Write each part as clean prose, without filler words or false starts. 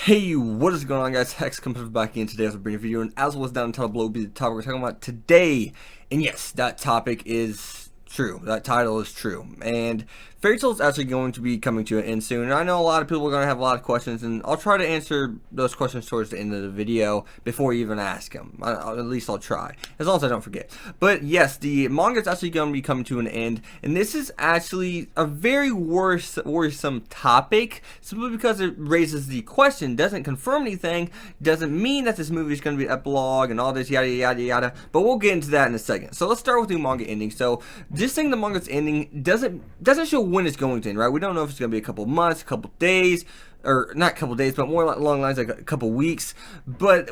Hey, what is going on, guys? Hex comes back in today as a brand new video, and as was down in the title below will be the topic we're talking about today. And yes, that topic is true. That title is true. And Fairy Tail is actually going to be coming to an end soon. And I know a lot of people are going to have a lot of questions, and I'll try to answer those questions towards the end of the video before you even ask them. At least I'll try, as long as I don't forget. But yes, the manga is actually going to be coming to an end, and this is actually a very worrisome topic, simply because it raises the question, doesn't confirm anything, doesn't mean that this movie is going to be epilogue and all this yada yada yada, but we'll get into that in a second. So let's start with the manga ending. So just saying the manga's ending doesn't show when it's going to end, right? We don't know if it's going to be a couple months, a couple days, or not a couple days, but more along lines like a couple weeks. But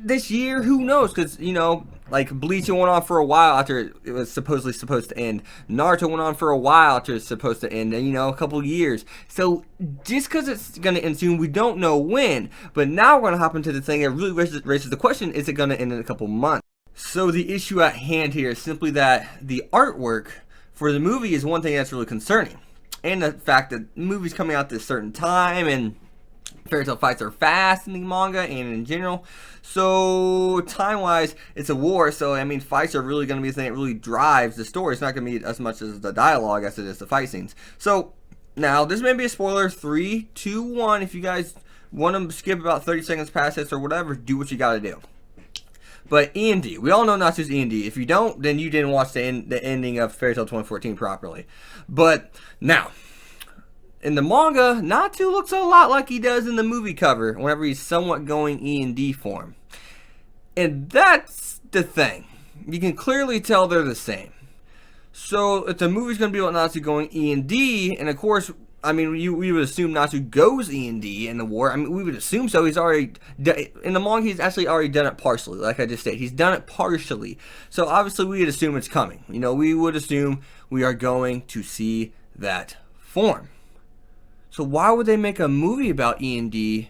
this year, who knows? Because, you know, like Bleach went on for a while after it was supposedly supposed to end. Naruto went on for a while after it's supposed to end, and, you know, a couple years. So just because it's going to end soon, we don't know when. But now we're going to hop into the thing that really raises the question, is it going to end in a couple months? So the issue at hand here is simply that the artwork for the movie is one thing that's really concerning. And the fact that the movie's coming out at a certain time, and Fairy Tail fights are fast in the manga and in general. So time-wise, it's a war. So I mean, fights are really going to be the thing that really drives the story. It's not going to be as much as the dialogue as it is the fight scenes. So now this may be a spoiler. 3, 2, 1. If you guys want to skip about 30 seconds past this or whatever, do what you got to do. But END, we all know Natsu's END. If you don't, then you didn't watch the ending of Fairy Tail 2014 properly. But now, in the manga, Natsu looks a lot like he does in the movie cover whenever he's somewhat going END form. And that's the thing. You can clearly tell they're the same. So if the movie's going to be about Natsu going END, and of course, I mean, we would assume Natsu goes END in the war. I mean, we would assume so. He's already, in the manga, he's actually already done it partially, like I just stated. He's done it partially. So obviously, we would assume it's coming. You know, we would assume we are going to see that form. So why would they make a movie about END in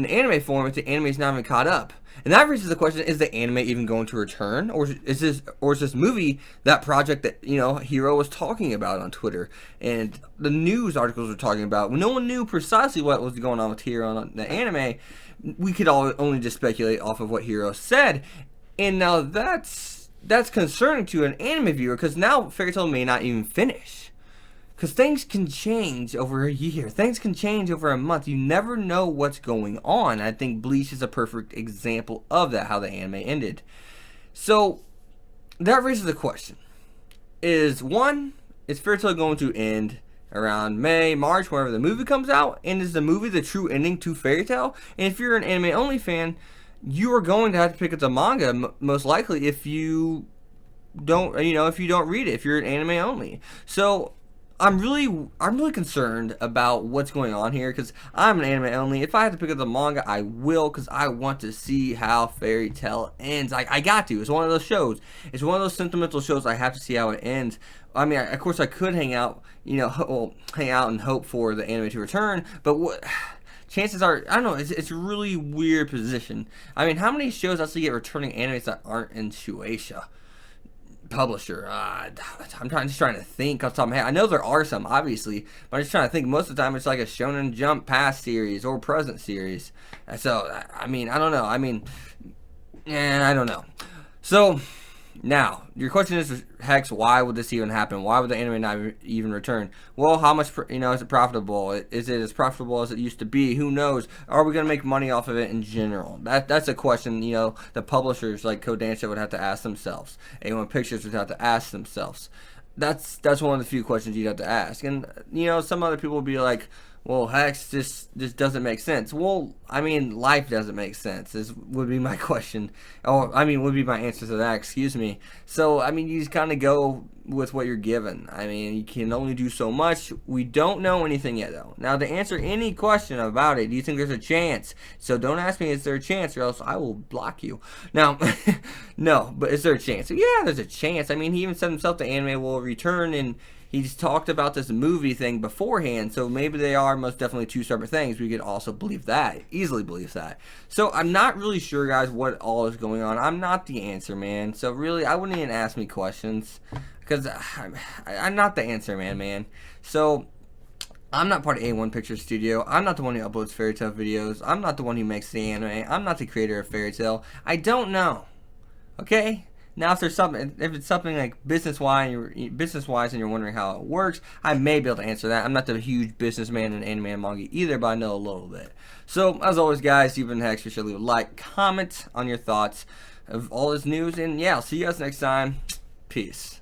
the anime form if the anime is not even caught up? And that raises the question, is the anime even going to return? Or is this movie that project that, you know, Hiro was talking about on Twitter and the news articles were talking about? No one knew precisely what was going on with Hiro on the anime. We could only just speculate off of what Hiro said. And now that's concerning to an anime viewer, because now Fairy Tail may not even finish. Because things can change over a year. Things can change over a month. You never know what's going on. I think Bleach is a perfect example of that, how the anime ended. So, that raises the question. Is Fairy Tail going to end around May, March, whenever the movie comes out? And is the movie the true ending to Fairy Tail? And if you're an anime-only fan, you are going to have to pick up the manga, most likely, if you don't, you know, if you don't read it, if you're an anime-only. So, I'm really concerned about what's going on here, because I'm an anime only. If I have to pick up the manga, I will, because I want to see how Fairy Tail ends. I got to. It's one of those shows. It's one of those sentimental shows. I have to see how it ends. I mean, of course, I could hang out, you know, hang out and hope for the anime to return, but what? Chances are, I don't know, it's a really weird position. I mean, how many shows actually get returning animes that aren't in Shueisha publisher? I'm just trying to think off the top of my head. I know there are some, obviously, but I'm just trying to think. Most of the time, it's like a Shonen Jump past series or present series. So, I mean, I don't know. I mean, I don't know. So, now, your question is, Hex, why would this even happen? Why would the anime not even return? Well, how much, you know, is it profitable? Is it as profitable as it used to be? Who knows? Are we going to make money off of it in general? That's a question, you know, the publishers like Kodansha would have to ask themselves. A1 Pictures would have to ask themselves. That's one of the few questions you'd have to ask. And, you know, some other people would be like, well, Hex, this doesn't make sense. Well, I mean, life doesn't make sense, would be my question. Or, I mean, would be my answer to that, excuse me. So, I mean, you just kind of go with what you're given. I mean, you can only do so much. We don't know anything yet, though. Now, to answer any question about it, do you think there's a chance? So, don't ask me, is there a chance, or else I will block you. Now, no, but is there a chance? Yeah, there's a chance. I mean, he even said himself the anime will return, and he's talked about this movie thing beforehand, so maybe they are most definitely two separate things. We could also believe that, easily believe that. So I'm not really sure, guys, what all is going on. I'm not the answer, man. So really, I wouldn't even ask me questions, because I'm not the answer, man. So I'm not part of A1 Picture Studio. I'm not the one who uploads Fairy Tail videos. I'm not the one who makes the anime. I'm not the creator of Fairy Tail. I don't know. Okay? Now, if it's something like business-wise, and you're wondering how it works, I may be able to answer that. I'm not the huge businessman in anime and manga either, but I know a little bit. So, as always, guys, you've been Hex. Be sure to leave a like, comment on your thoughts of all this news, and yeah, I'll see you guys next time. Peace.